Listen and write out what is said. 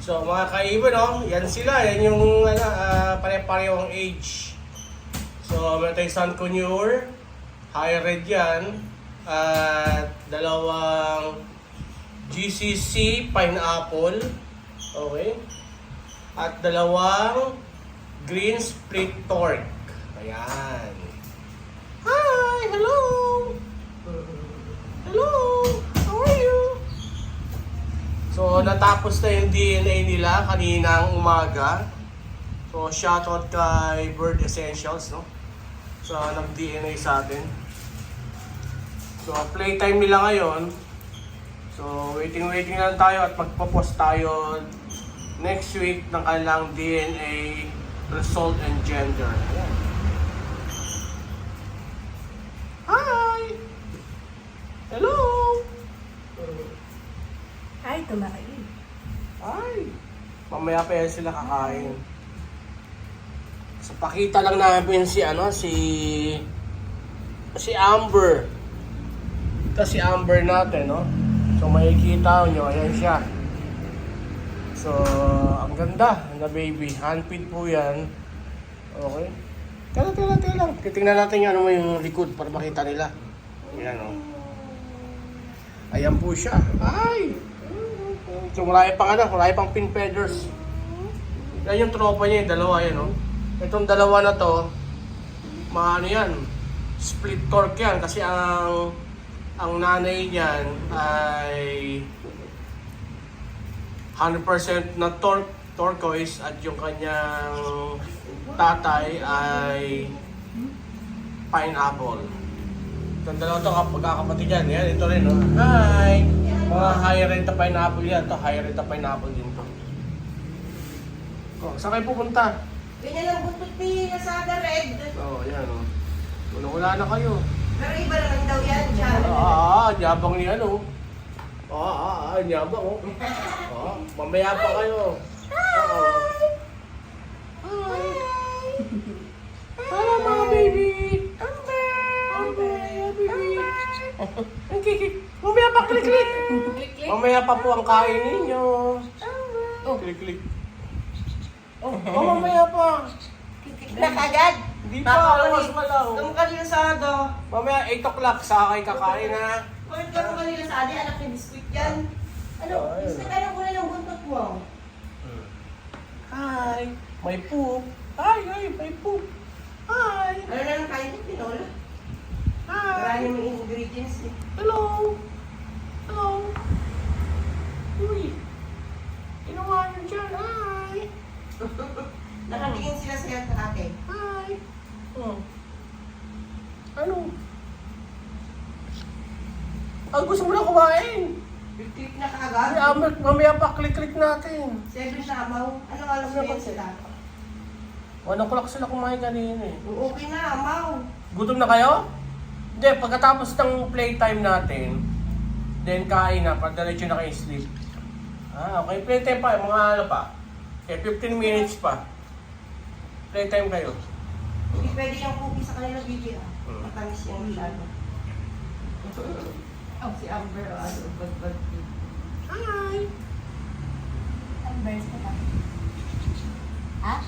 So mga kaiba, no? Yan sila. Yan yung pare-parehong age. So meron tayong Sun Conure. High red yan. At dalawang GCC Pineapple. Okay. At dalawang Green Split Torque. Ayan. Hi! Hello! Hello! How are you? So, natapos na yung DNA nila kaninang umaga. So, shoutout kay Bird Essentials, no? So, nag-DNA sa atin. So, playtime nila ngayon. So, waiting lang tayo at magpo-post tayo next week ng kanilang DNA result and gender. Ayan. Hi! Hello! Ay, kumain. Ay! Mamaya pa yan sila kakain. So, pakita lang namin si Amber. Ito si Amber natin, no? So, makikita nyo, ayan siya. So, ang ganda na baby. Handfeed po yan. Okay. Tela lang. Titingnan natin ano mo yung likod para makita nila. Ayan, no? Ayan po siya. Ay! So, marami pang pin feathers. Yan yung tropa niya, yung dalawa yan, no? Itong dalawa na to, ano yan, split torque yan kasi ang nanay niyan ay 100% na turquoise at yung kanyang tatay ay pineapple. Itong dalawa to magkakapatid yan. Yan, ito rin, no? Hi! Mga higher red na pineapple yan. Ito, higher red na pineapple din to. Oh, saan kayo pupunta? Ganyan lang buntot ni Nasada Red. Oo, yan, oh. Wala na kayo. Pero iba naman daw yan, siya. Nyabang ni ano. Nyabang, oh. Mamaya pa kayo. Hi! Hello, mga baby! Baby! Mamaya pa, klik-klik! Mamaya pa po ang kain ninyo. Klik-klik. Mamaya pa. Na kagad. Hindi pa, mas malaw. Kamu kanila sa Ado. Mamaya 8 o'clock sa akin kakain, ha? Bakit kamu kanila sa Adi? Anak ni biskuit yan. Ano? Gusto ka na kuna ng buntot mo? Hi! May poop. Hi! May poop. Hi! Ano na lang kain ni Pinola? Hi! Marami mga ingredients eh. Hello! Hello! Uy! Ginawa niyo dyan. Hi! Nakatingin sila sa sa ate. Hi! Ano? Gusto mo na kumain? Click na Ay, kaagad. mamaya pa klik-klik natin. 7 na amaw. Anong alam mo yan sila? 1 o'clock sila kumain kanina eh. Okay na, amaw. Gutom na kayo? Hindi, pagkatapos ng playtime natin, then kain na, pagdiretso na kayo sleep. Okay, playtime pa, mga ano pa. Okay, 15 minutes pa. Playtime kayo. Hindi pwede yung cookie sa kanila video ah. Matamis yung masyado. Si Amber, bag-bag. Hi! Amber, sa ha?